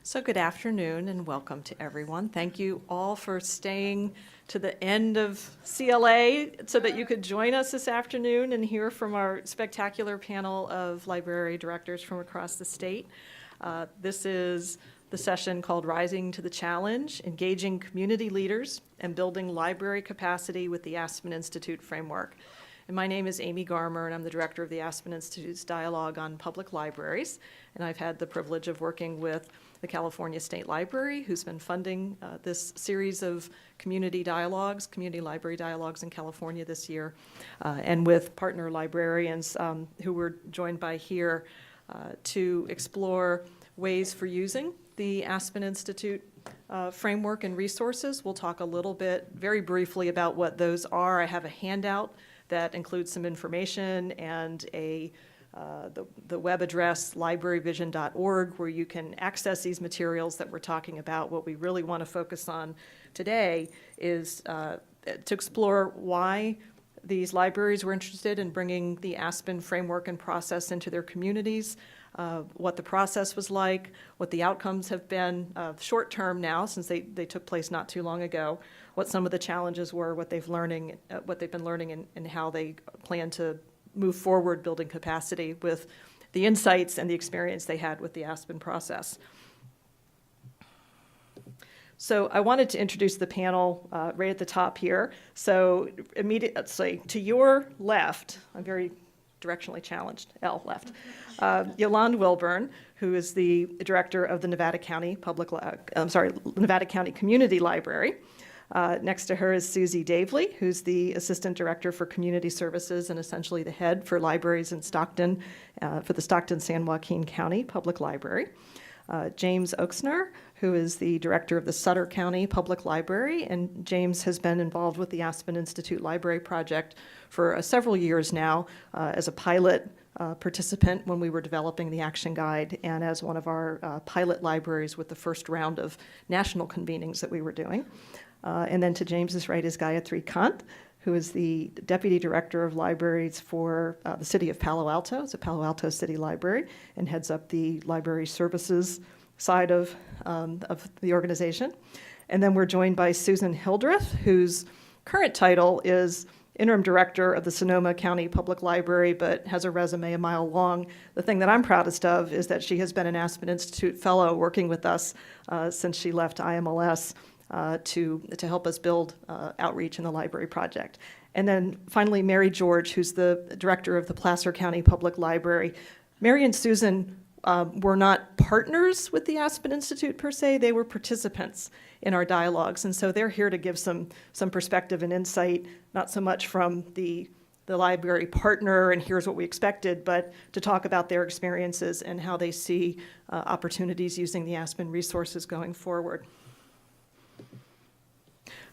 So good afternoon and welcome to everyone. Thank you all for staying to the end of CLA so that you could join us this afternoon and hear from our spectacular panel of library directors from across the state. This is the session called Rising to the Challenge, Engaging Community Leaders and Building Library Capacity with the Aspen Institute Framework. And my name is Amy Garmer, and I'm the director of the Aspen Institute's Dialogue on Public Libraries. And I've had the privilege of working with the California State Library, who's been funding this series of community dialogues, community library dialogues in California this year, and with partner librarians who were joined by here to explore ways for using the Aspen Institute framework and resources. We'll talk a little bit, very briefly, about what those are. I have a handout that includes some information and the web address libraryvision.org, where you can access these materials that we're talking about. What we really want to focus on today is to explore why these libraries were interested in bringing the Aspen framework and process into their communities, what the process was like, what the outcomes have been short term now, since they took place not too long ago, what some of the challenges were, what they've been learning, and how they plan to move forward building capacity with the insights and the experience they had with the Aspen process. So I wanted to introduce the panel right at the top here. So immediately to your left, I'm very directionally challenged, left, Yolande Wilburn, who is the director of the Nevada County Nevada County Community Library. Next to her is Susie Davely, who's the Assistant Director for Community Services and essentially the head for libraries in Stockton, for the Stockton-San Joaquin County Public Library. James Oaksner, who is the Director of the Sutter County Public Library, and James has been involved with the Aspen Institute Library Project for several years now as a pilot participant when we were developing the action guide and as one of our pilot libraries with the first round of national convenings that we were doing. And then to James's right is Gayatri Kant, who is the Deputy Director of Libraries for the City of Palo Alto. It's a Palo Alto City Library and heads up the library services side of the organization. And then we're joined by Susan Hildreth, whose current title is Interim Director of the Sonoma County Public Library, but has a resume a mile long. The thing that I'm proudest of is that she has been an Aspen Institute Fellow working with us since she left IMLS to help us build outreach in the library project. And then finally, Mary George, who's the director of the Placer County Public Library. Mary and Susan were not partners with the Aspen Institute per se, they were participants in our dialogues. And so they're here to give some perspective and insight, not so much from the library partner and here's what we expected, but to talk about their experiences and how they see opportunities using the Aspen resources going forward.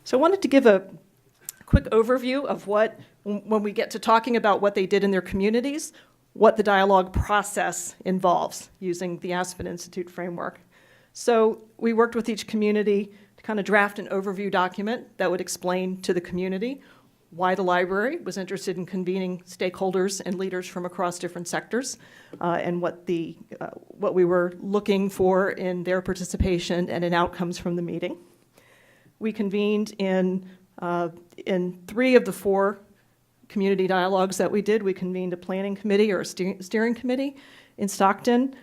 So I wanted to give a quick overview of what, when we get to talking about what they did in their communities, what the dialogue process involves using the Aspen Institute framework. So we worked with each community to kind of draft an overview document that would explain to the community why the library was interested in convening stakeholders and leaders from across different sectors, and what we were looking for in their participation and in outcomes from the meeting. We convened in 3 of the 4 community dialogues that we did. We convened a planning committee or a steering committee in Stockton.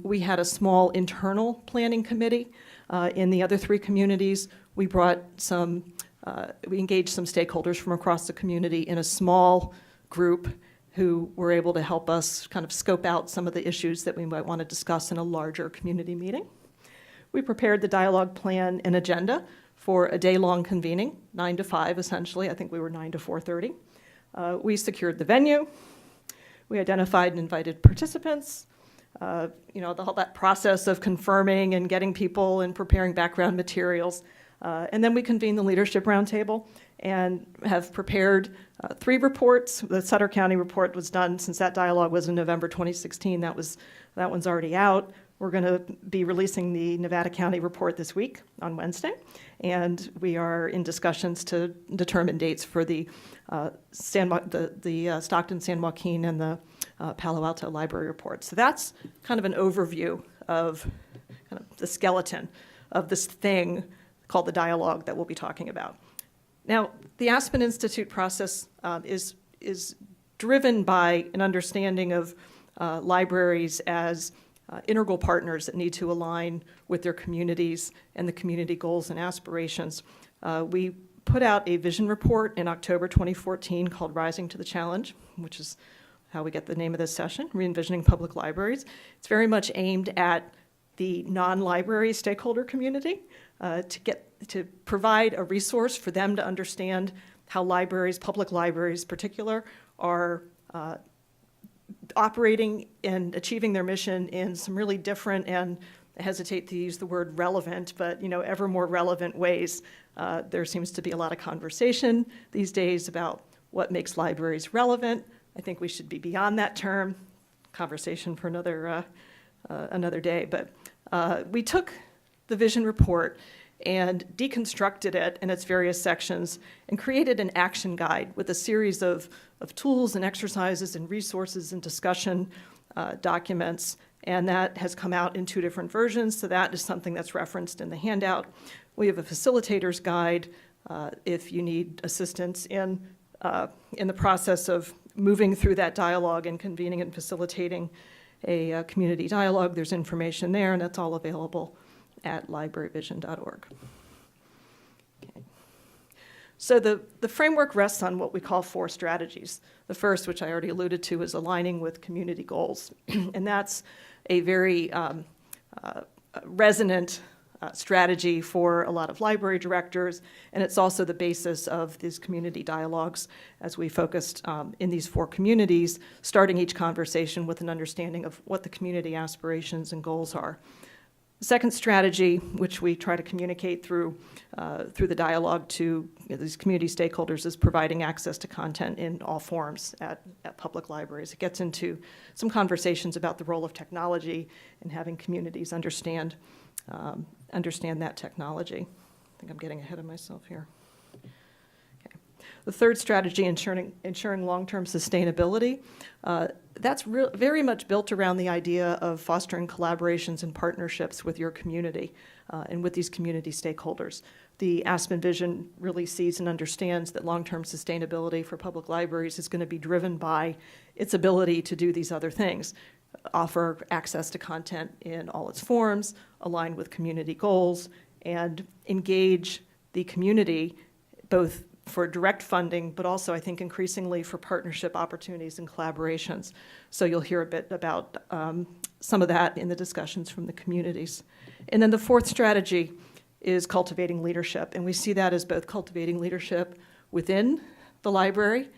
We had a small internal planning committee. In the other 3 communities, we engaged some stakeholders from across the community in a small group who were able to help us kind of scope out some of the issues that we might want to discuss in a larger community meeting. We prepared the dialogue plan and agenda for a day-long convening, 9 to 5 essentially. I think we were 9 to 4:30. We secured the venue. We identified and invited participants. That process of confirming and getting people and preparing background materials. And then we convened the leadership roundtable and have prepared 3 reports. The Sutter County report was done since that dialogue was in November 2016. That one's already out. We're going to be releasing the Nevada County report this week on Wednesday, and we are in discussions to determine dates for the Stockton, San Joaquin, and the Palo Alto Library report. So that's kind of an overview of kind of the skeleton of this thing called the dialogue that we'll be talking about. Now, the Aspen Institute process is driven by an understanding of libraries as integral partners that need to align with their communities and the community goals and aspirations. We put out a vision report in October 2014 called Rising to the Challenge, which is how we get the name of this session, Re-envisioning Public Libraries. It's very much aimed at the non-library stakeholder community to provide a resource for them to understand how libraries, public libraries in particular, are operating and achieving their mission in some really different, and I hesitate to use the word relevant, but ever more relevant ways. There seems to be a lot of conversation these days about what makes libraries relevant. I think we should be beyond that term. Conversation for another day. But we took the vision report and deconstructed it in its various sections and created an action guide with a series of tools and exercises and resources and discussion documents. And that has come out in 2 different versions, so that is something that's referenced in the handout. We have a facilitator's guide if you need assistance in the process of moving through that dialogue and convening and facilitating a community dialogue. There's information there, and that's all available at libraryvision.org. Okay. So the framework rests on what we call 4 strategies. The first, which I already alluded to, is aligning with community goals. And that's a very resonant strategy for a lot of library directors, and it's also the basis of these community dialogues as we focused in these 4 communities, starting each conversation with an understanding of what the community aspirations and goals are. The second strategy, which we try to communicate through the dialogue to these community stakeholders, is providing access to content in all forms at public libraries. It gets into some conversations about the role of technology and having communities understand that technology. I think I'm getting ahead of myself here. Okay. The third strategy, ensuring long-term sustainability, that's very much built around the idea of fostering collaborations and partnerships with your community and with these community stakeholders. The Aspen Vision really sees and understands that long-term sustainability for public libraries is going to be driven by its ability to do these other things: offer access to content in all its forms, align with community goals, and engage the community both for direct funding, but also I think increasingly for partnership opportunities and collaborations. So you'll hear a bit about some of that in the discussions from the communities. And then the fourth strategy is cultivating leadership, and we see that as both cultivating leadership within the library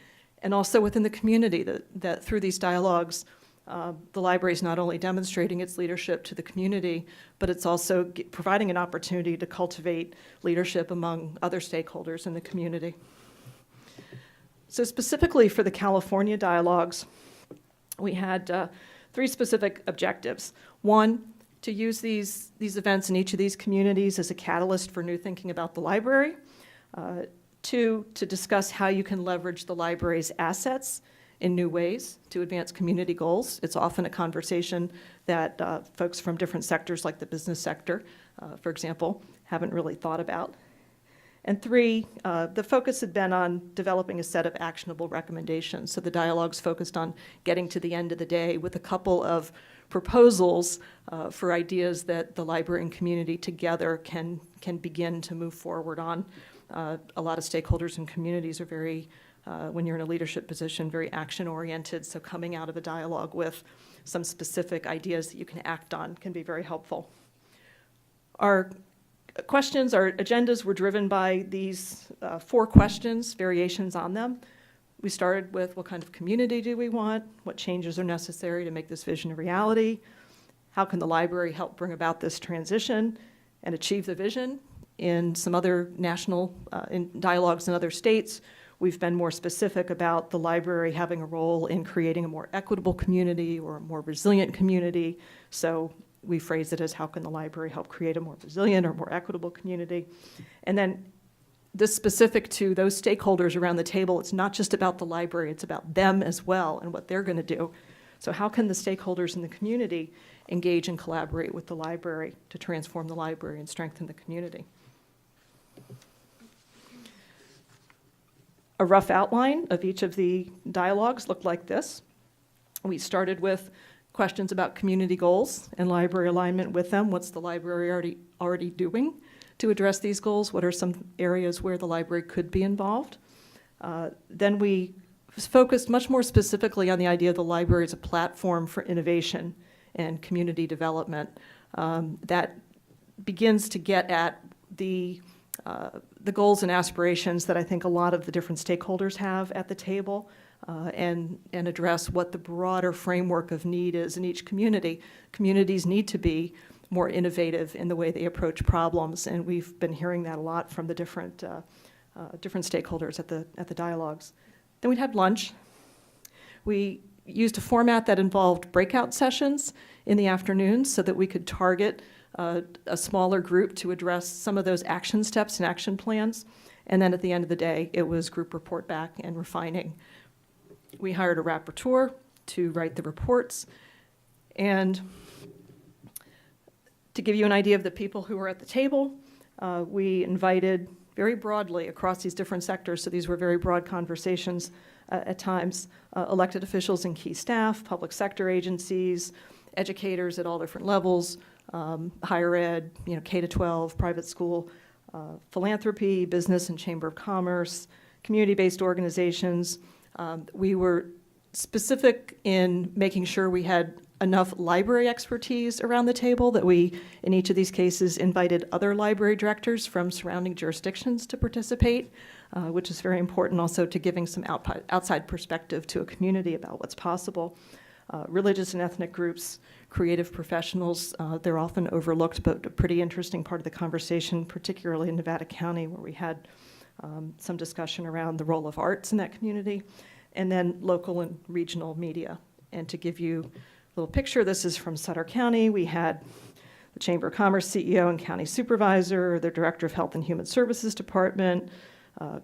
and also within the community, that through these dialogues, the library is not only demonstrating its leadership to the community, but it's also providing an opportunity to cultivate leadership among other stakeholders in the community. So specifically for the California dialogues, we had 3 specific objectives. 1, to use these events in each of these communities as a catalyst for new thinking about the library. 2, to discuss how you can leverage the library's assets in new ways to advance community goals. It's often a conversation that folks from different sectors, like the business sector, for example, haven't really thought about. And 3, the focus had been on developing a set of actionable recommendations. So the dialogues focused on getting to the end of the day with a couple of proposals for ideas that the library and community together can begin to move forward on. A lot of stakeholders and communities are very, when you're in a leadership position, very action-oriented, so coming out of a dialogue with some specific ideas that you can act on can be very helpful. Our questions, our agendas were driven by these 4 questions, variations on them. We started with what kind of community do we want? What changes are necessary to make this vision a reality? How can the library help bring about this transition and achieve the vision? In some other national in dialogues in other states, we've been more specific about the library having a role in creating a more equitable community or a more resilient community. So we phrase it as, how can the library help create a more resilient or more equitable community? And then this specific to those stakeholders around the table, it's not just about the library, it's about them as well and what they're going to do. So how can the stakeholders in the community engage and collaborate with the library to transform the library and strengthen the community? A rough outline of each of the dialogues looked like this. We started with questions about community goals and library alignment with them. What's the library already doing to address these goals? What are some areas where the library could be involved? Then we focused much more specifically on the idea of the library as a platform for innovation and community development that begins to get at the goals and aspirations that I think a lot of the different stakeholders have at the table, and address what the broader framework of need is in each community. Communities need to be more innovative in the way they approach problems, and we've been hearing that a lot from the different stakeholders at the dialogues. Then we had lunch. We used a format that involved breakout sessions in the afternoons so that we could target a smaller group to address some of those action steps and action plans. And then at the end of the day, it was group report back and refining. We hired a rapporteur to write the reports. And to give you an idea of the people who were at the table, we invited very broadly across these different sectors, so these were very broad conversations at times, elected officials and key staff, public sector agencies, educators at all different levels, higher ed, K-12, private school, philanthropy, business and chamber of commerce, community-based organizations. We were specific in making sure we had enough library expertise around the table that we, in each of these cases, invited other library directors from surrounding jurisdictions to participate, which is very important also to giving some outside perspective to a community about what's possible. Religious and ethnic groups, creative professionals, they're often overlooked, but a pretty interesting part of the conversation, particularly in Nevada County, where we had some discussion around the role of arts in that community, and then local and regional media. And to give you a little picture, this is from Sutter County. We had the Chamber of Commerce CEO and county supervisor, the director of Health and Human Services Department.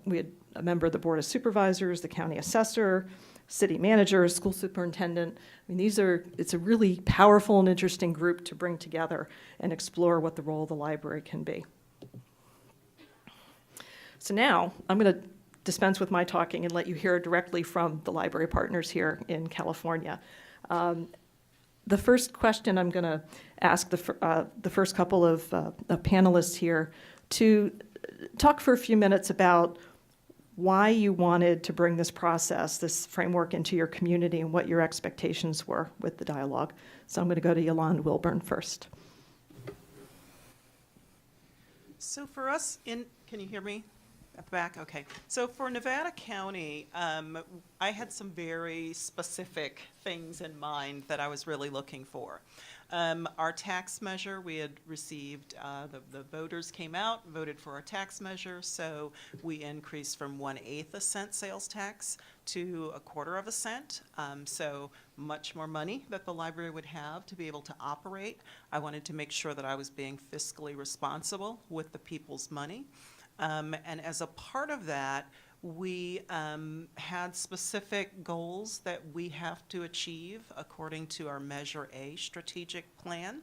We had a member of the Board of Supervisors, the county assessor, city manager, school superintendent. I mean, it's a really powerful and interesting group to bring together and explore what the role of the library can be. So now I'm going to dispense with my talking and let you hear directly from the library partners here in California. The first question I'm going to ask the first couple of panelists here to talk for a few minutes about why you wanted to bring this process, this framework into your community and what your expectations were with the dialogue. So I'm going to go to Yolande Wilburn first. So for us, can you hear me at the back? Okay. So for Nevada County, I had some very specific things in mind that I was really looking for. Our tax measure, we had received, the voters came out, voted for our tax measure, so we increased from 1/8 a cent sales tax to 1/4 of a cent, so much more money that the library would have to be able to operate. I wanted to make sure that I was being fiscally responsible with the people's money. And as a part of that, we had specific goals that we have to achieve according to our Measure A strategic plan.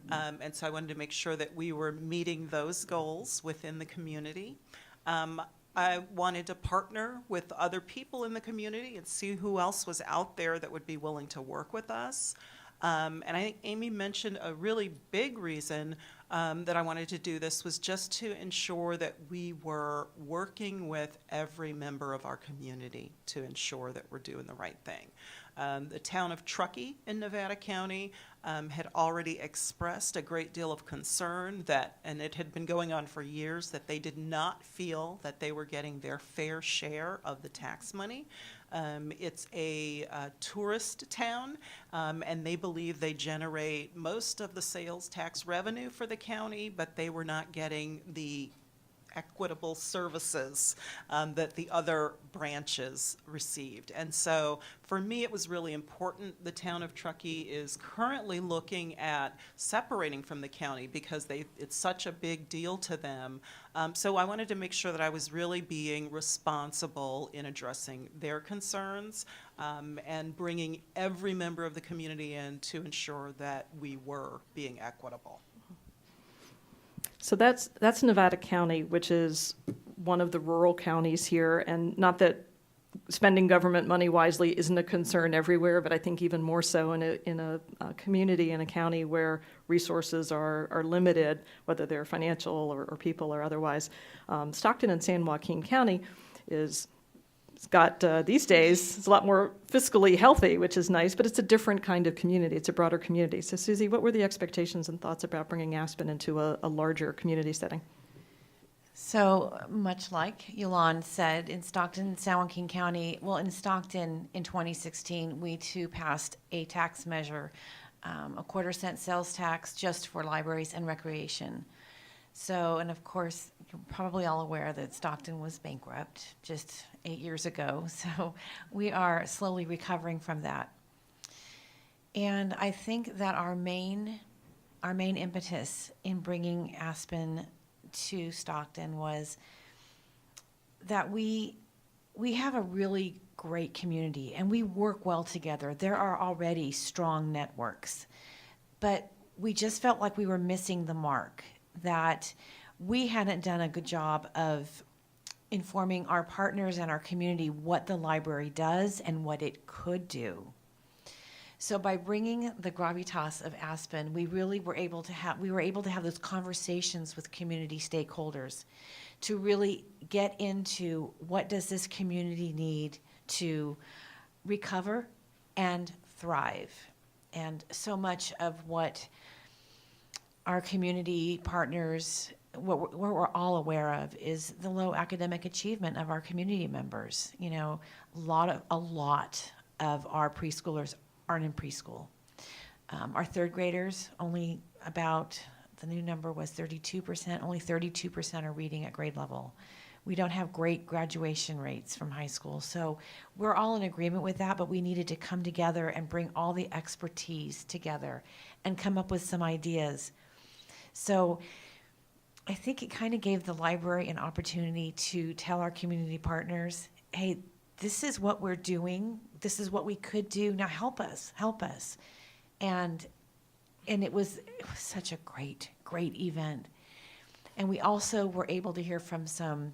And so I wanted to make sure that we were meeting those goals within the community. I wanted to partner with other people in the community and see who else was out there that would be willing to work with us. And I think Amy mentioned a really big reason that I wanted to do this was just to ensure that we were working with every member of our community to ensure that we're doing the right thing. The town of Truckee in Nevada County had already expressed a great deal of concern that, and it had been going on for years, that they did not feel that they were getting their fair share of the tax money. It's a tourist town, and they believe they generate most of the sales tax revenue for the county, but they were not getting the equitable services that the other branches received. And so for me, it was really important. The town of Truckee is currently looking at separating from the county because it's such a big deal to them. So I wanted to make sure that I was really being responsible in addressing their concerns and bringing every member of the community in to ensure that we were being equitable. So that's Nevada County, which is one of the rural counties here, and not that spending government money wisely isn't a concern everywhere, but I think even more so in a community, in a county where resources are limited, whether they're financial or people or otherwise. Stockton and San Joaquin County it's got, these days, it's a lot more fiscally healthy, which is nice, but it's a different kind of community. It's a broader community. So Susie, what were the expectations and thoughts about bringing Aspen into a larger community setting? So much like Yolande said, in Stockton and San Joaquin County, well, in Stockton in 2016, we too passed a tax measure, a 1/4-cent sales tax just for libraries and recreation. So, and of course, you're probably all aware that Stockton was bankrupt just 8 years ago. So we are slowly recovering from that. And I think that our main impetus in bringing Aspen to Stockton was that we have a really great community and we work well together. There are already strong networks, but we just felt like we were missing the mark, that we hadn't done a good job of informing our partners and our community what the library does and what it could do. So by bringing the gravitas of Aspen, we really were able to have those conversations with community stakeholders to really get into what does this community need to recover and thrive. And so much of what our community partners, what we're all aware of, is the low academic achievement of our community members. You know, a lot of our preschoolers aren't in preschool. Our third graders, only about, the new number was 32%, only 32% are reading at grade level. We don't have great graduation rates from high school. So we're all in agreement with that, but we needed to come together and bring all the expertise together and come up with some ideas. So I think it kind of gave the library an opportunity to tell our community partners, hey, this is what we're doing. This is what we could do. Now help us. And it was such a great event. And we also were able to hear from some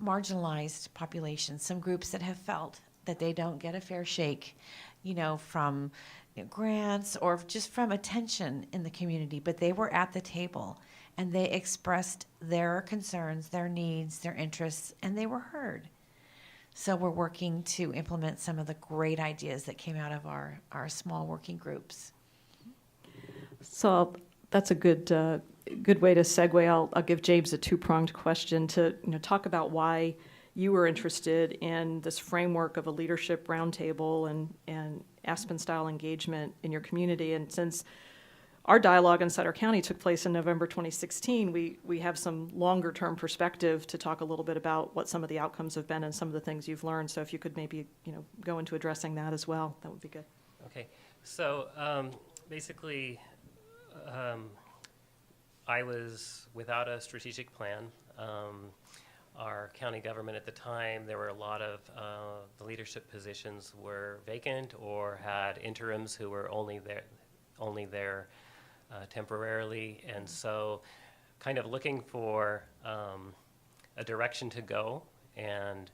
marginalized populations, some groups that have felt that they don't get a fair shake, from grants or just from attention in the community, but they were at the table and they expressed their concerns, their needs, their interests, and they were heard. So we're working to implement some of the great ideas that came out of our small working groups. So that's a good way to segue. I'll give James a two-pronged question to talk about why you were interested in this framework of a leadership roundtable and Aspen-style engagement in your community. And since our dialogue in Sutter County took place in November 2016, we have some longer-term perspective to talk a little bit about what some of the outcomes have been and some of the things you've learned. So if you could maybe go into addressing that as well, that would be good. Okay, so basically, I was without a strategic plan. Our county government at the time, there were a lot of the leadership positions were vacant or had interims who were only there temporarily, and so kind of looking for a direction to go. And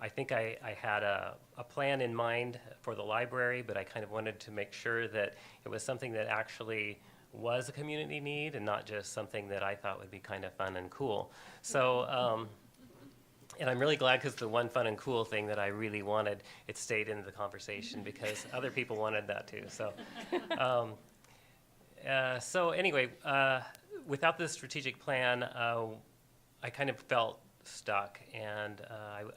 I think I had a plan in mind for the library, but I kind of wanted to make sure that it was something that actually was a community need and not just something that I thought would be kind of fun and cool. So, and I'm really glad because the one fun and cool thing that I really wanted, it stayed in the conversation because other people wanted that too. So, so anyway, without this strategic plan, I kind of felt stuck, and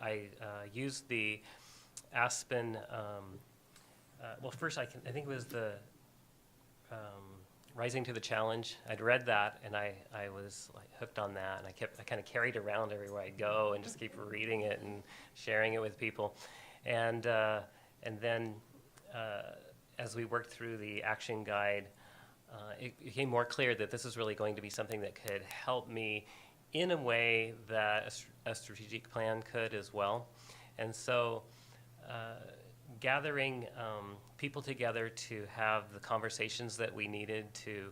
I used the Aspen. Well, first I think it was the Rising to the Challenge. I'd read that, and I was like hooked on that, and I kind of carried it around everywhere I go, and just keep reading it and sharing it with people, and then as we worked through the action guide, it became more clear that this is really going to be something that could help me in a way that a strategic plan could as well, and so. Gathering people together to have the conversations that we needed to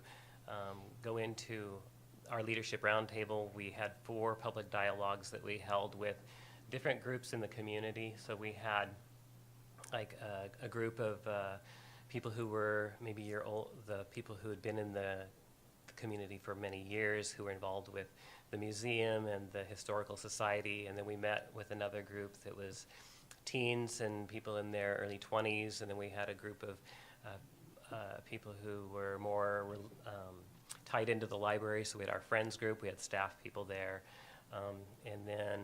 go into our leadership roundtable. We had 4 public dialogues that we held with different groups in the community. So we had like a group of people who were maybe the people who had been in the community for many years, who were involved with the museum and the historical society, and then we met with another group that was teens and people in their early 20s, and then we had a group of people who were more tied into the library. So we had our friends group, we had staff people there, and then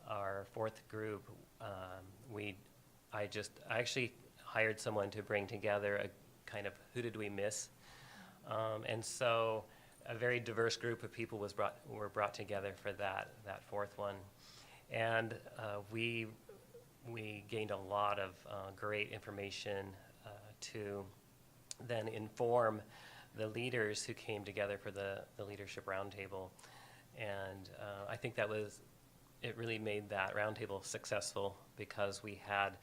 our 4th group, I actually hired someone to bring together a kind of who did we miss, and so a very diverse group of people were brought together for that 4th one, and we gained a lot of great information to then inform the leaders who came together for the leadership roundtable. And I think it really made that roundtable successful, because we had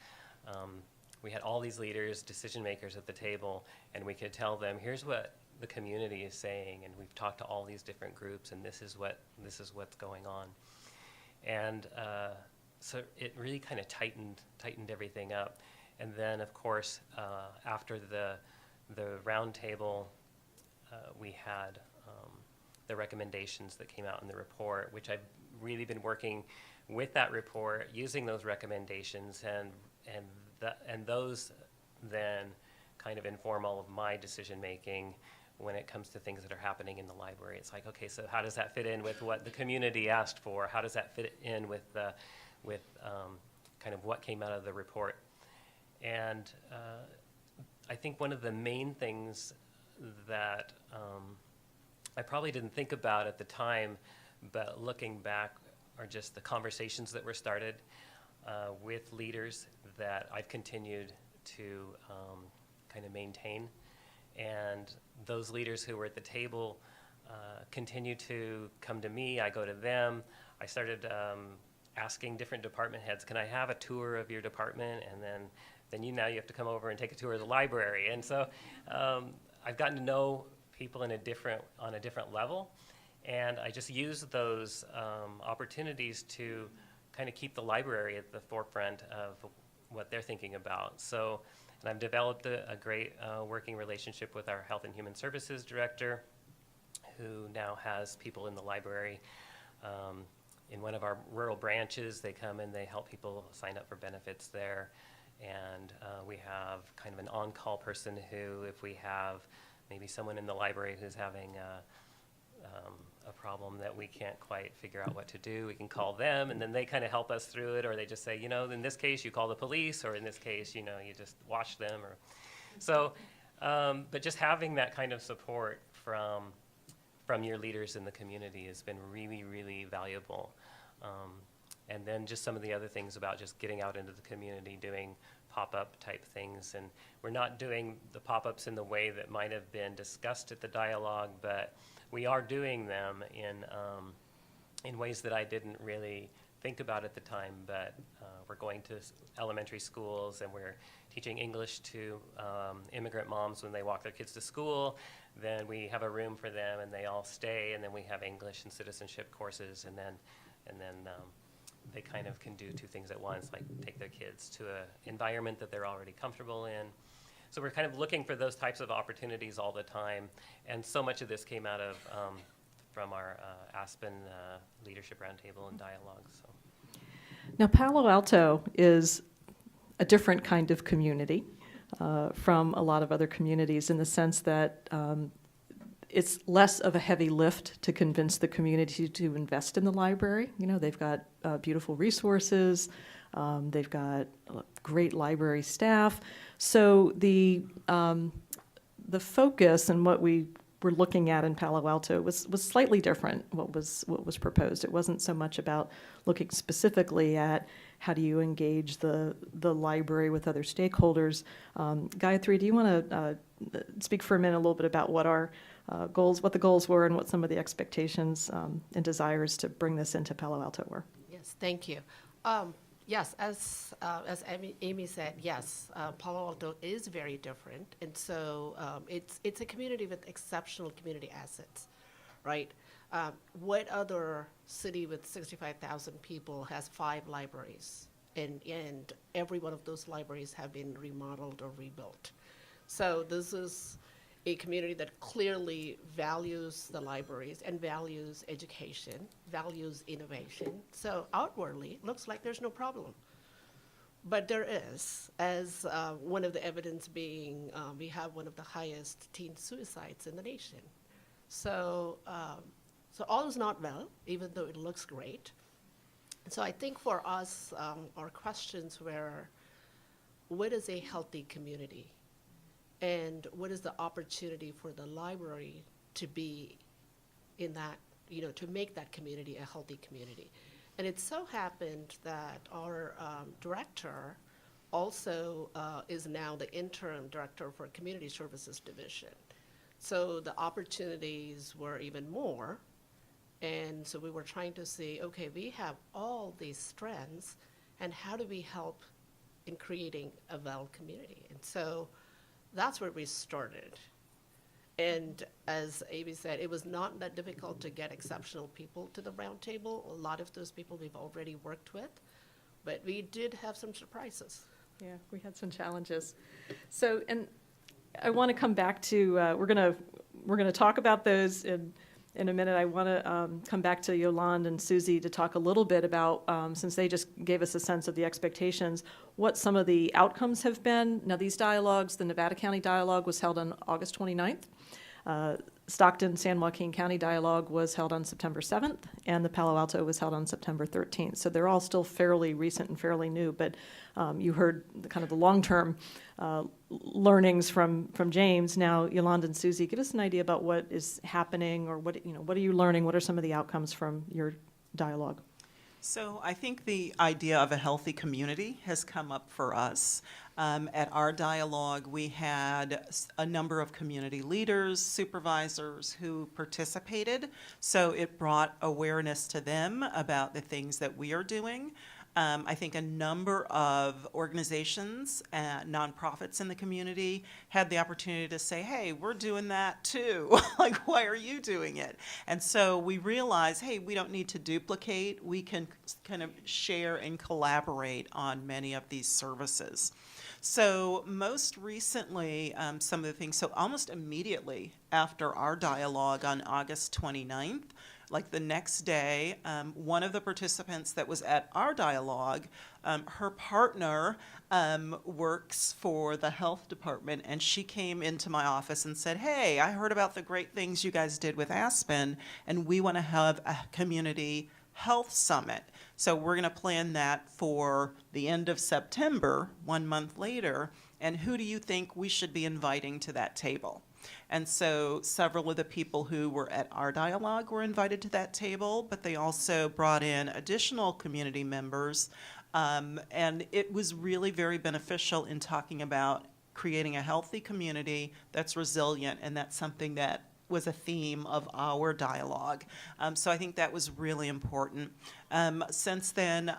all these leaders, decision makers at the table, and we could tell them, here's what the community is saying, and we've talked to all these different groups, and this is what's going on. And so it really kind of tightened everything up. And then, of course, after the roundtable, we had the recommendations that came out in the report, which I've really been working with that report, using those recommendations, and those then kind of inform all of my decision making when it comes to things that are happening in the library. It's like, okay, so how does that fit in with what the community asked for? How does that fit in with kind of what came out of the report? And I think one of the main things that I probably didn't think about at the time, but looking back, are just the conversations that were started with leaders that I've continued to kind of maintain. And those leaders who were at the table continue to come to me. I go to them. I started asking different department heads, can I have a tour of your department? And then now you have to come over and take a tour of the library. And so I've gotten to know people on a different level, and I just use those opportunities to kind of keep the library at the forefront of what they're thinking about. So, and I've developed a great working relationship with our Health and Human Services Director, who now has people in the library. In one of our rural branches, they come and they help people sign up for benefits there. And we have kind of an on-call person who, if we have maybe someone in the library who's having a problem that we can't quite figure out what to do, we can call them, and then they kind of help us through it, or they just say, in this case, you call the police, or in this case, you just watch them. Or so, but just having that kind of support from your leaders in the community has been really, really valuable. And then just some of the other things about just getting out into the community, doing pop-up type things. And we're not doing the pop-ups in the way that might have been discussed at the dialogue, but we are doing them in ways that I didn't really think about at the time. But we're going to elementary schools, and we're teaching English to immigrant moms when they walk their kids to school. Then we have a room for them, and they all stay, and then we have English and citizenship courses, and then they kind of can do 2 things at once, like take their kids to an environment that they're already comfortable in. So we're kind of looking for those types of opportunities all the time, and so much of this came out of from our Aspen Leadership Roundtable and dialogues. So. Now, Palo Alto is a different kind of community from a lot of other communities in the sense that it's less of a heavy lift to convince the community to invest in the library. They've got beautiful resources. They've got great library staff. So the focus and what we we're looking at in Palo Alto was slightly different. What was proposed. It wasn't so much about looking specifically at how do you engage the library with other stakeholders. Gayatri, do you want to speak for a minute a little bit about what our goals, what the goals were, and what some of the expectations and desires to bring this into Palo Alto were? Yes, thank you. Yes, as Amy said, yes, Palo Alto is very different, and so it's a community with exceptional community assets, right? What other city with 65,000 people has 5 libraries, and every one of those libraries have been remodeled or rebuilt? So this is a community that clearly values the libraries and values education, values innovation. So outwardly, looks like there's no problem. But there is, as one of the evidence being, we have one of the highest teen suicides in the nation. So, so all is not well, even though it looks great. So I think for us, our questions were, what is a healthy community? And what is the opportunity for the library to be in that, to make that community a healthy community? And it so happened that our director also is now the interim director for Community Services Division. So the opportunities were even more. And so we were trying to see, okay, we have all these strengths, and how do we help in creating a well community? And so that's where we started. And as Amy said, it was not that difficult to get exceptional people to the round table. A lot of those people we've already worked with, but we did have some surprises. Yeah, we had some challenges. So, and I want to come back to, we're gonna talk about those in a minute. I want to come back to Yolande and Susie to talk a little bit about, since they just gave us a sense of the expectations, what some of the outcomes have been. Now, these dialogues, the Nevada County Dialogue was held on August 29th. Stockton San Joaquin County Dialogue was held on September 7th, and the Palo Alto was held on September 13th. So they're all still fairly recent and fairly new, but you heard the long-term learnings from James. Now, Yolande and Susie, give us an idea about what is happening, or what are you learning? What are some of the outcomes from your dialogue? So I think the idea of a healthy community has come up for us. At our dialogue, we had a number of community leaders, supervisors who participated, so it brought awareness to them about the things that we are doing. I think a number of organizations, nonprofits in the community had the opportunity to say, hey, we're doing that too. Like, why are you doing it? And so we realized, hey, we don't need to duplicate. We can kind of share and collaborate on many of these services. So most recently, some of the things, so almost immediately after our dialogue on August 29th, like the next day, one of the participants that was at our dialogue, her partner works for the health department, and she came into my office and said, hey, I heard about the great things you guys did with Aspen, and we want to have a community health summit. So we're going to plan that for the end of September, 1 month later, and who do you think we should be inviting to that table? And so several of the people who were at our dialogue were invited to that table, but they also brought in additional community members. And it was really very beneficial in talking about creating a healthy community that's resilient, and that's something that was a theme of our dialogue. So I think that was really important. Since then,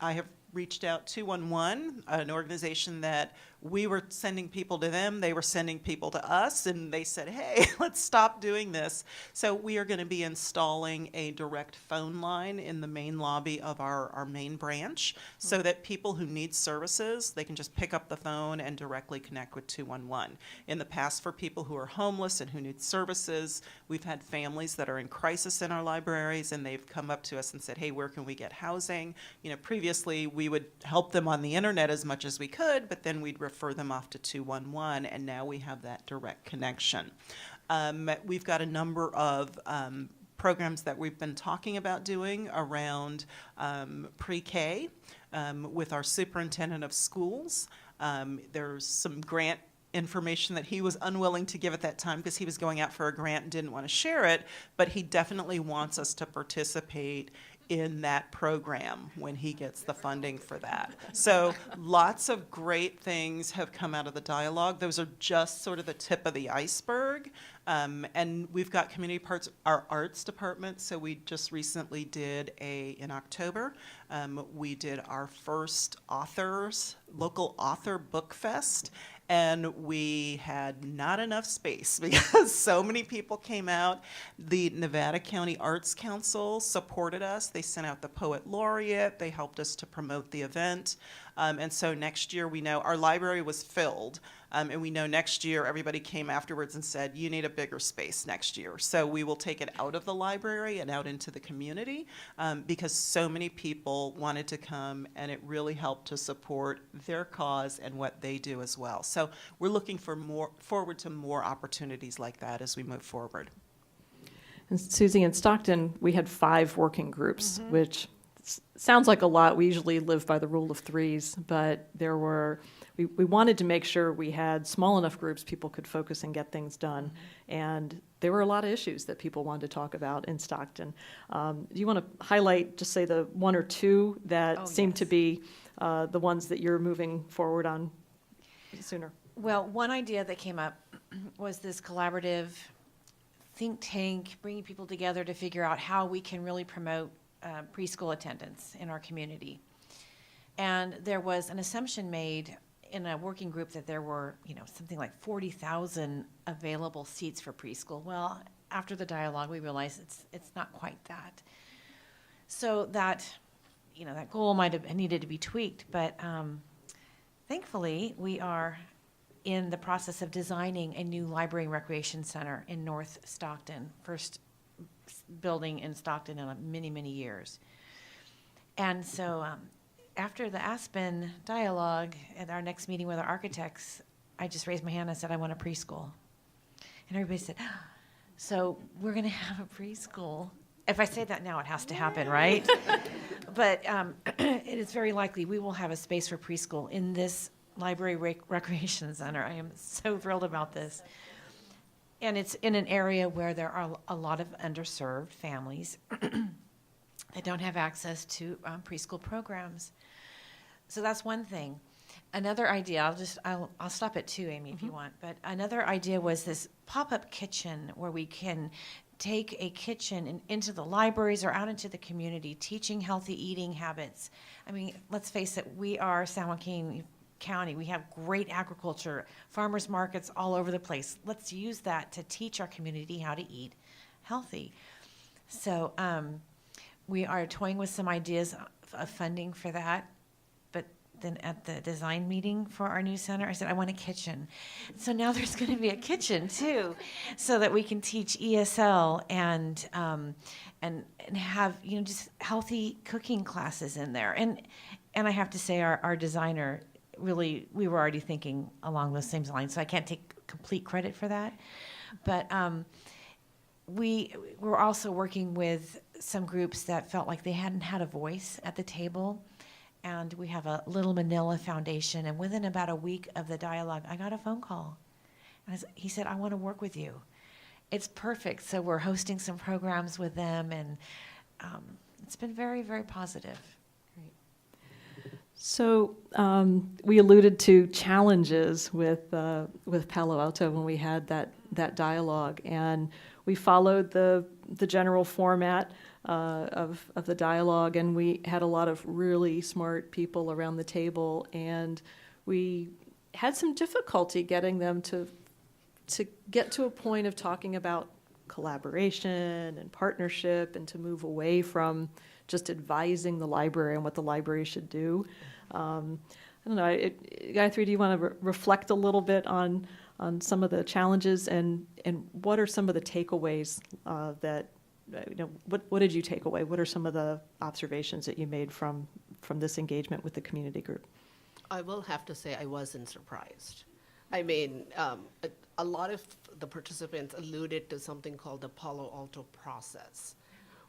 I have reached out to 211, an organization that we were sending people to them, they were sending people to us, and they said, hey, let's stop doing this. So we are going to be installing a direct phone line in the main lobby of our main branch, so that people who need services, they can just pick up the phone and directly connect with 211. In the past, for people who are homeless and who need services, we've had families that are in crisis in our libraries, and they've come up to us and said, hey, where can we get housing? Previously, we would help them on the internet as much as we could, but then we'd refer them off to 211, and now we have that direct connection. We've got a number of programs that we've been talking about doing around pre-K with our superintendent of schools. There's some grant information that he was unwilling to give at that time because he was going out for a grant and didn't want to share it, but he definitely wants us to participate in that program when he gets the funding for that. So lots of great things have come out of the dialogue. Those are just sort of the tip of the iceberg. And we've got community parts, our arts department. So we just recently did in October, we did our first local author book fest. And we had not enough space because so many people came out. The Nevada County Arts Council supported us. They sent out the poet laureate. They helped us to promote the event. And so next year, we know our library was filled. And we know next year, everybody came afterwards and said, you need a bigger space next year. So we will take it out of the library and out into the community because so many people wanted to come, and it really helped to support their cause and what they do as well. So we're looking forward to more opportunities like that as we move forward. And Susie, in Stockton, we had 5 working groups, which sounds like a lot. We usually live by the rule of 3s, but we wanted to make sure we had small enough groups people could focus and get things done. And there were a lot of issues that people wanted to talk about in Stockton. Do you want to highlight, just say the 1 or 2 that seem to be the ones that you're moving forward on sooner? Well, one idea that came up was this collaborative think tank, bringing people together to figure out how we can really promote preschool attendance in our community. And there was an assumption made in a working group that there were, something like 40,000 available seats for preschool. Well, after the dialogue, we realized it's not quite that. So that goal might have needed to be tweaked, but thankfully, we are in the process of designing a new library and recreation center in North Stockton, first building in Stockton in many, many years. And so after the Aspen dialogue at our next meeting with our architects, I just raised my hand and said, I want a preschool. And everybody said, so we're going to have a preschool. If I say that now, it has to happen, right? But it is very likely we will have a space for preschool in this library recreation center. I am so thrilled about this. And it's in an area where there are a lot of underserved families that don't have access to preschool programs. So that's one thing. Another idea, I'll stop at 2, Amy, if you want. But another idea was this pop-up kitchen where we can take a kitchen into the libraries or out into the community, teaching healthy eating habits. I mean, let's face it, we are San Joaquin County. We have great agriculture, farmers markets all over the place. Let's use that to teach our community how to eat healthy. So we are toying with some ideas of funding for that. But then at the design meeting for our new center, I said, I want a kitchen. So now there's going to be a kitchen too, so that we can teach ESL and have just healthy cooking classes in there. And I have to say, our designer really, we were already thinking along those same lines, so I can't take complete credit for that. But we're also working with some groups that felt like they hadn't had a voice at the table. And we have a Little Manila Foundation, and within about a week of the dialogue, I got a phone call. And he said, I want to work with you. It's perfect. So we're hosting some programs with them, and it's been very, very positive. So we alluded to challenges with Palo Alto when we had that dialogue, and we followed the general format of the dialogue, and we had a lot of really smart people around the table, and we had some difficulty getting them to get to a point of talking about collaboration and partnership, and to move away from just advising the library on what the library should do. I don't know, Gayatri, do you want to reflect a little bit on some of the challenges, and what are some of the takeaways that, what did you take away? What are some of the observations that you made from this engagement with the community group? I will have to say I wasn't surprised. I mean, a lot of the participants alluded to something called the Palo Alto process,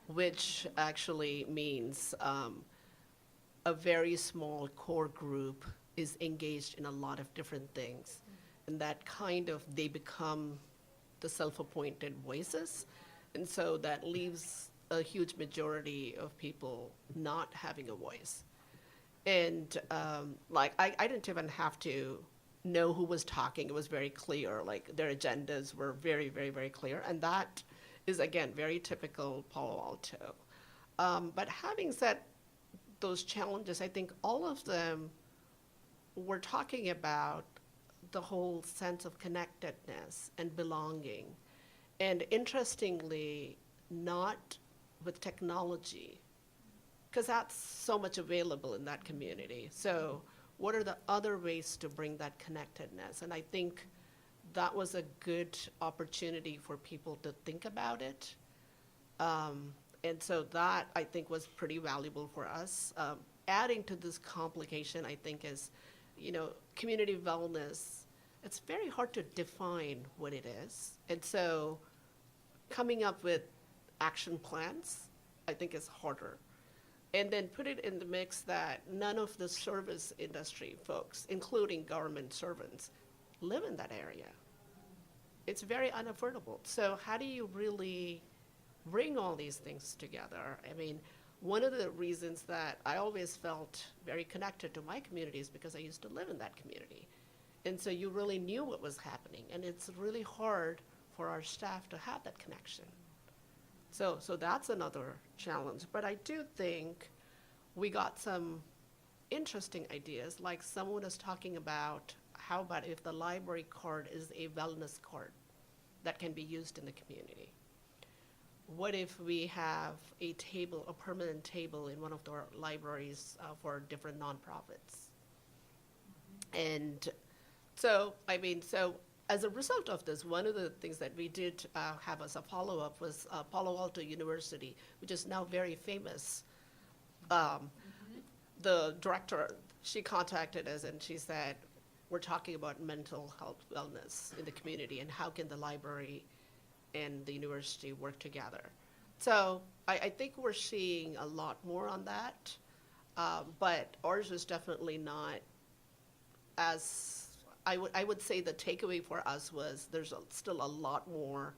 which actually means a very small core group is engaged in a lot of different things. and that kind of they become the self-appointed voices. And so that leaves a huge majority of people not having a voice. And like, I didn't even have to know who was talking. It was very clear, like their agendas were very, very, very clear. And that is, again, very typical Palo Alto. But having said those challenges, I think all of them were talking about the whole sense of connectedness and belonging. And interestingly, not with technology, because that's so much available in that community. So what are the other ways to bring that connectedness? And I think that was a good opportunity for people to think about it. And so that, I think, was pretty valuable for us. Adding to this complication, I think, is, community wellness. It's very hard to define what it is. And so coming up with action plans, I think, is harder. And then put it in the mix that none of the service industry folks, including government servants, live in that area. It's very unaffordable. So how do you really bring all these things together? I mean, one of the reasons that I always felt very connected to my community is because I used to live in that community. And so you really knew what was happening. And it's really hard for our staff to have that connection. So that's another challenge. But I do think we got some interesting ideas, like someone was talking about, how about if the library card is a wellness card that can be used in the community? What if we have a table, a permanent table in one of our libraries for different nonprofits? And so as a result of this, one of the things that we did have as a follow-up was Palo Alto University, which is now very famous. The director, she contacted us and she said, we're talking about mental health wellness in the community and how can the library and the university work together. So I think we're seeing a lot more on that, but ours is definitely not as, I would say the takeaway for us was there's still a lot more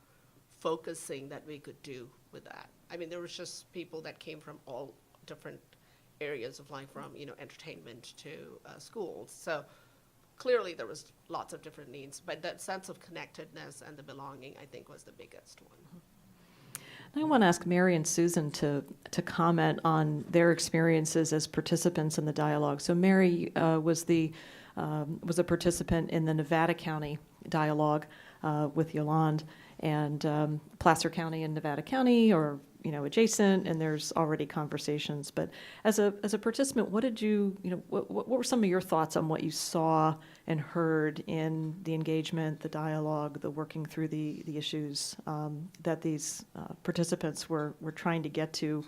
focusing that we could do with that. I mean, there was just people that came from all different areas of life, from entertainment to schools. So clearly there was lots of different needs, but that sense of connectedness and the belonging, I think, was the biggest one. I want to ask Mary and Susan to comment on their experiences as participants in the dialogue. So Mary was a participant in the Nevada County dialogue with Yolande, and Placer County and Nevada County are adjacent, and there's already conversations. But as a participant, what did what were some of your thoughts on what you saw and heard in the engagement, the dialogue, the working through the issues that these participants were trying to get to,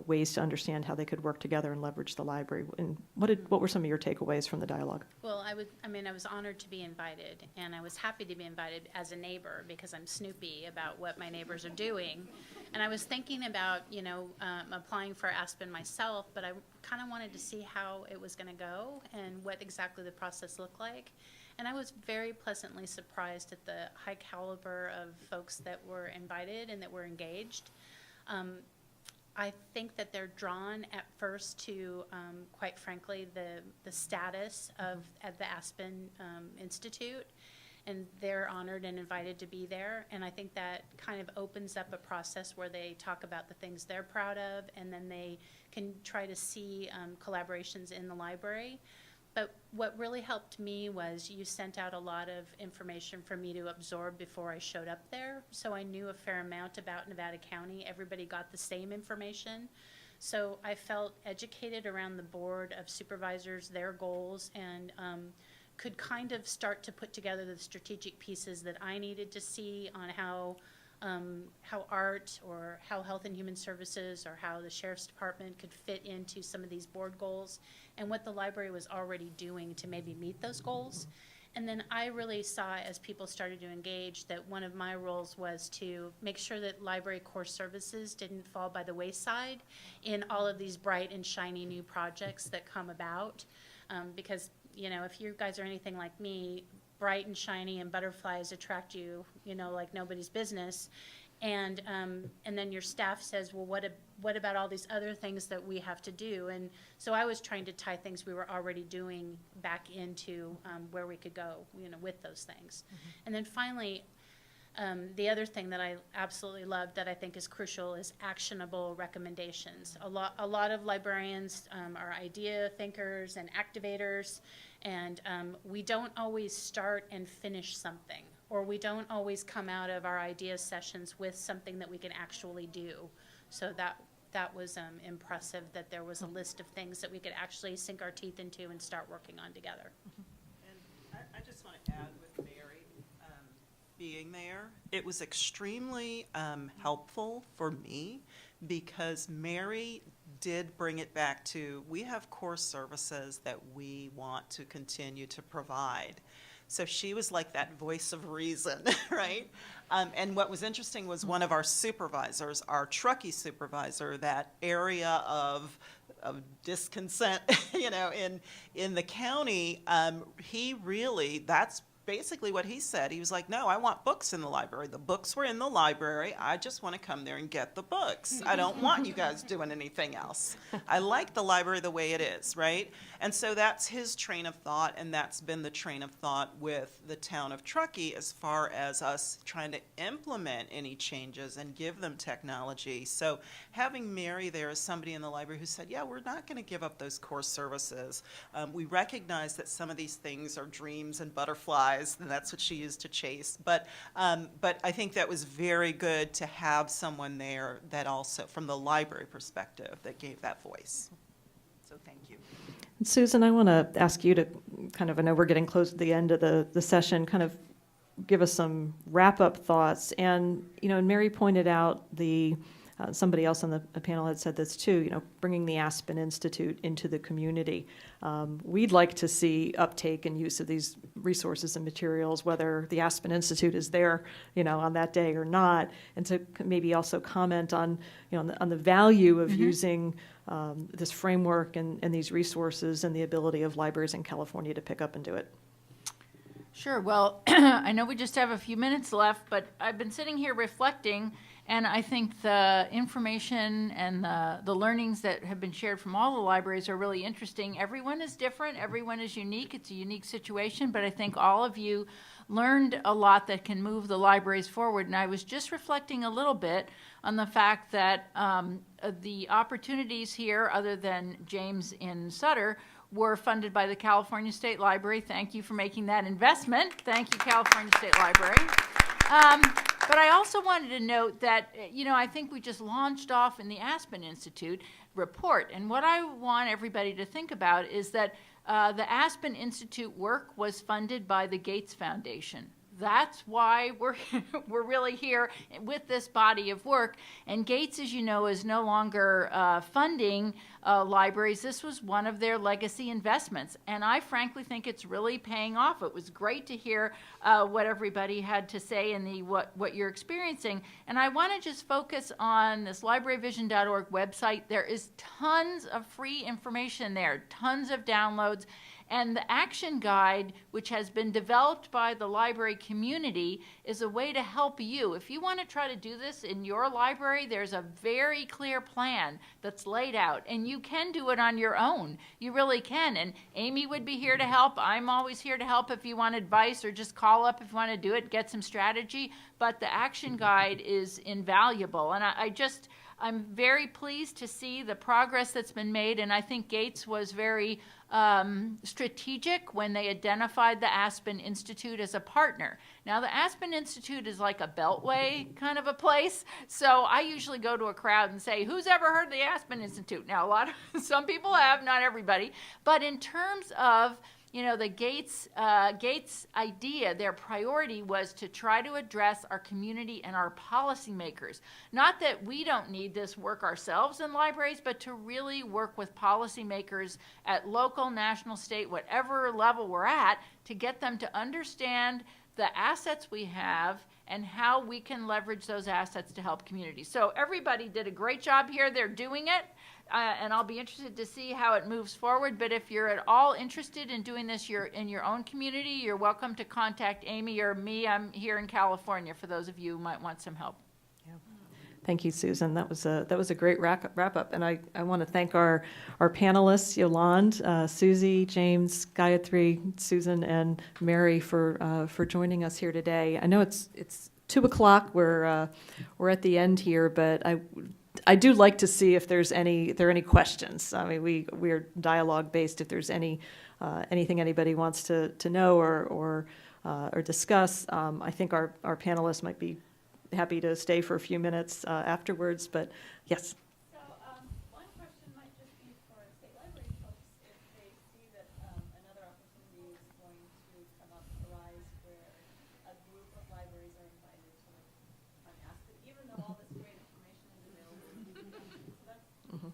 ways to understand how they could work together and leverage the library? And what were some of your takeaways from the dialogue? Well, I was honored to be invited, and I was happy to be invited as a neighbor because I'm snoopy about what my neighbors are doing. And I was thinking about, applying for Aspen myself, but I kind of wanted to see how it was going to go and what exactly the process looked like. And I was very pleasantly surprised at the high caliber of folks that were invited and that were engaged. I think that they're drawn at first to, quite frankly, the status at the Aspen Institute, and they're honored and invited to be there. And I think that kind of opens up a process where they talk about the things they're proud of, and then they can try to see collaborations in the library. But what really helped me was you sent out a lot of information for me to absorb before I showed up there. So I knew a fair amount about Nevada County. Everybody got the same information. So I felt educated around the board of supervisors, their goals, and could kind of start to put together the strategic pieces that I needed to see on how art or how Health and Human Services or how the Sheriff's Department could fit into some of these board goals, and what the library was already doing to maybe meet those goals. And then I really saw, as people started to engage, that one of my roles was to make sure that library core services didn't fall by the wayside in all of these bright and shiny new projects that come about. Because, if you guys are anything like me, bright and shiny and butterflies attract you, you know, like nobody's business. And then your staff says, well, what about all these other things that we have to do? And so I was trying to tie things we were already doing back into where we could go, you know, with those things. And then finally, the other thing that I absolutely love that I think is crucial is actionable recommendations. A lot of librarians are idea thinkers and activators, and we don't always start and finish something, or we don't always come out of our idea sessions with something that we can actually do. So that was impressive, that there was a list of things that we could actually sink our teeth into and start working on together. And I just want to add, with Mary being there, it was extremely helpful for me, because Mary did bring it back to, we have core services that we want to continue to provide. So she was like that voice of reason, right? And what was interesting was one of our supervisors, our truckee supervisor, that area of discontent, you know, in the county, he really, that's basically what he said. He was like, no, I want books in the library. The books were in the library. I just want to come there and get the books. I don't want you guys doing anything else. I like the library the way it is, right? And so that's his train of thought, and that's been the train of thought with the town of Truckee as far as us trying to implement any changes and give them technology. So having Mary there as somebody in the library who said, yeah, we're not going to give up those core services. We recognize that some of these things are dreams and butterflies, and that's what she used to chase. But I think that was very good to have someone there that also, from the library perspective, that gave that voice. So thank you. Susan, I want to ask you to kind of, I know we're getting close to the end of the session, kind of give us some wrap-up thoughts. And, you know, and Mary pointed out somebody else on the panel had said this too, you know, bringing the Aspen Institute into the community. We'd like to see uptake and use of these resources and materials, whether the Aspen Institute is there, you know, on that day or not, and to maybe also comment on, you know, on the value of using this framework and these resources and the ability of libraries in California to pick up and do it. Sure. Well, I know we just have a few minutes left, but I've been sitting here reflecting, and I think the information and the learnings that have been shared from all the libraries are really interesting. Everyone is different. Everyone is unique. It's a unique situation, but I think all of you learned a lot that can move the libraries forward. And I was just reflecting a little bit on the fact that the opportunities here, other than James in Sutter, were funded by the California State Library. Thank you for making that investment. Thank you, California State Library. But I also wanted to note that, you know, I think we just launched off in the Aspen Institute report. And what I want everybody to think about is that the Aspen Institute work was funded by the Gates Foundation. That's why we're really here with this body of work. And Gates, as you know, is no longer funding libraries. This was one of their legacy investments. And I frankly think it's really paying off. It was great to hear what everybody had to say and what you're experiencing. And I want to just focus on this libraryvision.org website. There is tons of free information there, tons of downloads. And the action guide, which has been developed by the library community, is a way to help you. If you want to try to do this in your library, there's a very clear plan that's laid out, and you can do it on your own. You really can. And Amy would be here to help. I'm always here to help if you want advice, or just call up if you want to do it, get some strategy. But the action guide is invaluable. And I'm very pleased to see the progress that's been made, and I think Gates was very strategic when they identified the Aspen Institute as a partner. Now, the Aspen Institute is like a beltway kind of a place, so I usually go to a crowd and say, who's ever heard of the Aspen Institute? Now, some people have, not everybody, but in terms of, you know, the Gates idea, their priority was to try to address our community and our policymakers. Not that we don't need this work ourselves in libraries, but to really work with policymakers at local, national, state, whatever level we're at, to get them to understand the assets we have and how we can leverage those assets to help communities. So everybody did a great job here. They're doing it. And I'll be interested to see how it moves forward. But if you're at all interested in doing this in your own community, you're welcome to contact Amy or me. I'm here in California for those of you who might want some help. Thank you, Susan. That was a great wrap up. And I want to thank our panelists, Yolande, Susie, James, Gayatri, Susan, and Mary for joining us here today. I know it's 2:00. We're at the end here, but I do like to see if there are any questions. I mean, we're dialogue based. If there's anything anybody wants to know or discuss, I think our panelists might be happy to stay for a few minutes afterwards. But yes. So one question might just be for state library folks if they see that another opportunity is going to arise where a group of libraries are invited to on Aspen, even though all this great information is available. So that's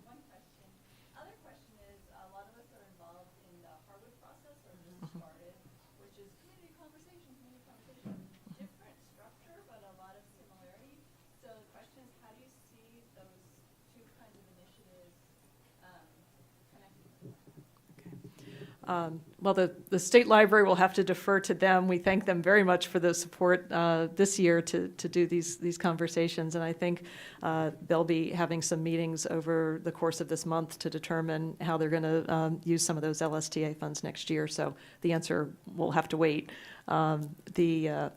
one question. Other question is a lot of us are involved in the Harvard process or just started, which is community conversation, different structure, but a lot of similarity. So the question is, how do you see those two kinds of initiatives connecting? Well, the State Library will have to defer to them. We thank them very much for the support this year to do these conversations, and I think they'll be having some meetings over the course of this month to determine how they're going to use some of those LSTA funds next year. So the answer will have to wait. On the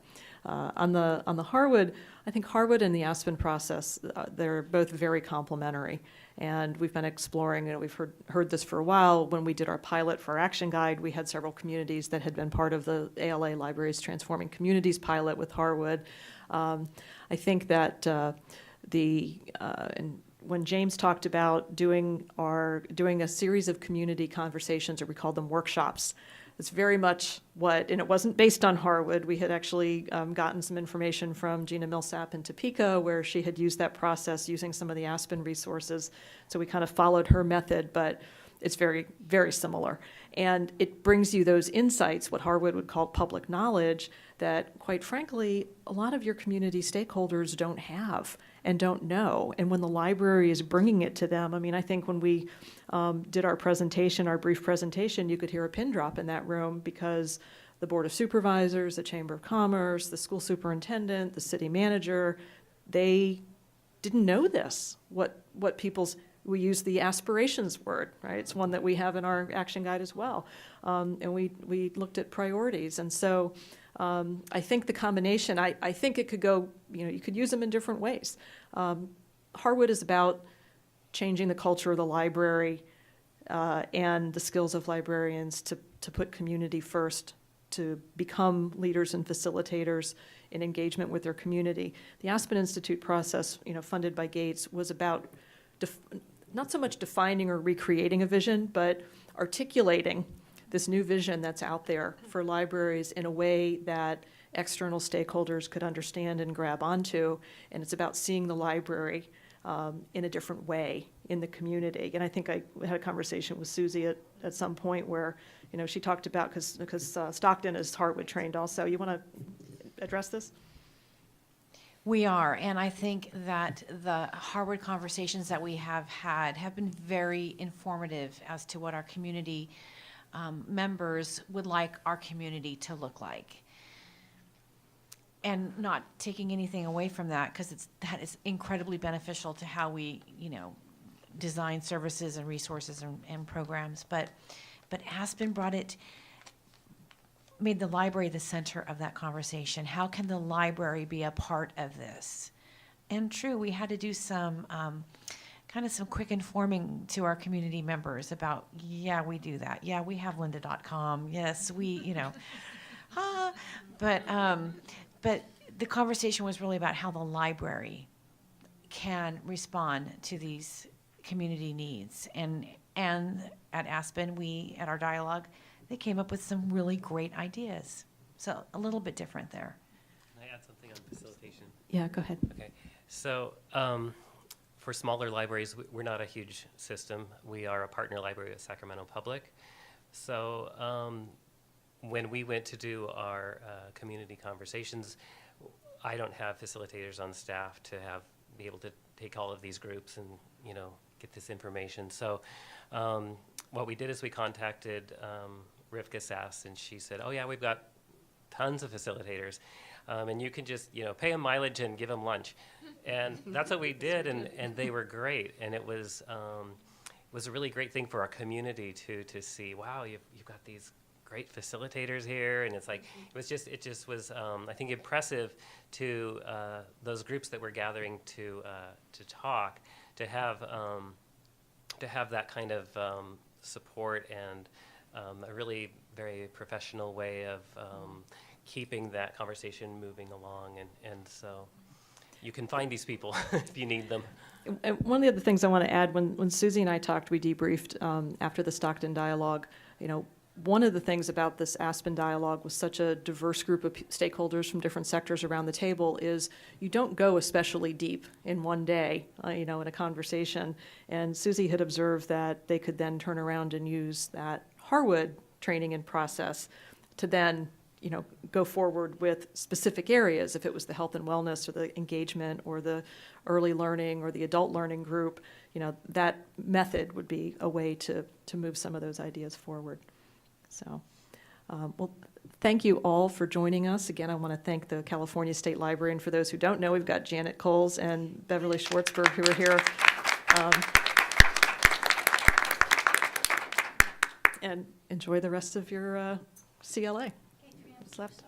Harwood, I think Harwood and the Aspen process, they're both very complementary. And we've been exploring, we've heard this for a while. When we did our pilot for Action Guide, we had several communities that had been part of the ALA Libraries Transforming Communities pilot with Harwood. I think that and when James talked about doing a series of community conversations, or we called them workshops, it's very much and it wasn't based on Harwood. We had actually gotten some information from Gina Millsap in Topeka, where she had used that process using some of the Aspen resources. So we kind of followed her method, but it's very, very similar. And it brings you those insights, what Harwood would call public knowledge, that, quite frankly, a lot of your community stakeholders don't have and don't know. And when the library is bringing it to them, I mean, I think when we did our presentation, our brief presentation, you could hear a pin drop in that room because the Board of Supervisors, the Chamber of Commerce, the school superintendent, the city manager, they didn't know this, what we use the aspirations word, right? It's one that we have in our action guide as well. And we looked at priorities. And so I think the combination, I think it could go, you could use them in different ways. Harwood is about changing the culture of the library and the skills of librarians to put community first, to become leaders and facilitators in engagement with their community. The Aspen Institute process, funded by Gates, was about not so much defining or recreating a vision, but articulating this new vision that's out there for libraries in a way that external stakeholders could understand and grab onto. And it's about seeing the library in a different way in the community. And I think I had a conversation with Susie at some point where, she talked about, because Stockton is Harwood trained also. You want to address this? We are, and I think that the Harwood conversations that we have had have been very informative as to what our community members would like our community to look like. And not taking anything away from that, because that is incredibly beneficial to how we, design services and resources and programs. But Aspen made the library the center of that conversation. How can the library be a part of this? And true, we had to do some some quick informing to our community members about, yeah, we do that. Yeah, we have lynda.com. Yes, we, but the conversation was really about how the library can respond to these community needs. And at Aspen, at our dialogue, they came up with some really great ideas. So a little bit different there. Can I add something on facilitation? Yeah, go ahead. Okay. So for smaller libraries, we're not a huge system. We are a partner library with Sacramento Public. So when we went to do our community conversations, I don't have facilitators on staff to be able to take all of these groups and, get this information. So what we did is we contacted Rivka Sass, and she said, oh yeah, we've got tons of facilitators. And you can just, pay them mileage and give them lunch. And that's what we did, and they were great. And it was a really great thing for our community to see, wow, you've got these great facilitators here. And it's like, it just was, I think, impressive to those groups that were gathering to talk, to have that kind of support and a really very professional way of keeping that conversation moving along. And so you can find these people if you need them. And one of the other things I want to add, when Susie and I talked, we debriefed after the Stockton dialogue, one of the things about this Aspen dialogue with such a diverse group of stakeholders from different sectors around the table is you don't go especially deep in one day, in a conversation. And Susie had observed that they could then turn around and use that Harwood training and process to then, go forward with specific areas, if it was the health and wellness or the engagement or the early learning or the adult learning group, that method would be a way to move some of those ideas forward. So, well, thank you all for joining us. Again, I want to thank the California State Library, and for those who don't know, we've got Janet Coles and Beverly Schwartzberg who are here. And enjoy the rest of your CLA. What's left.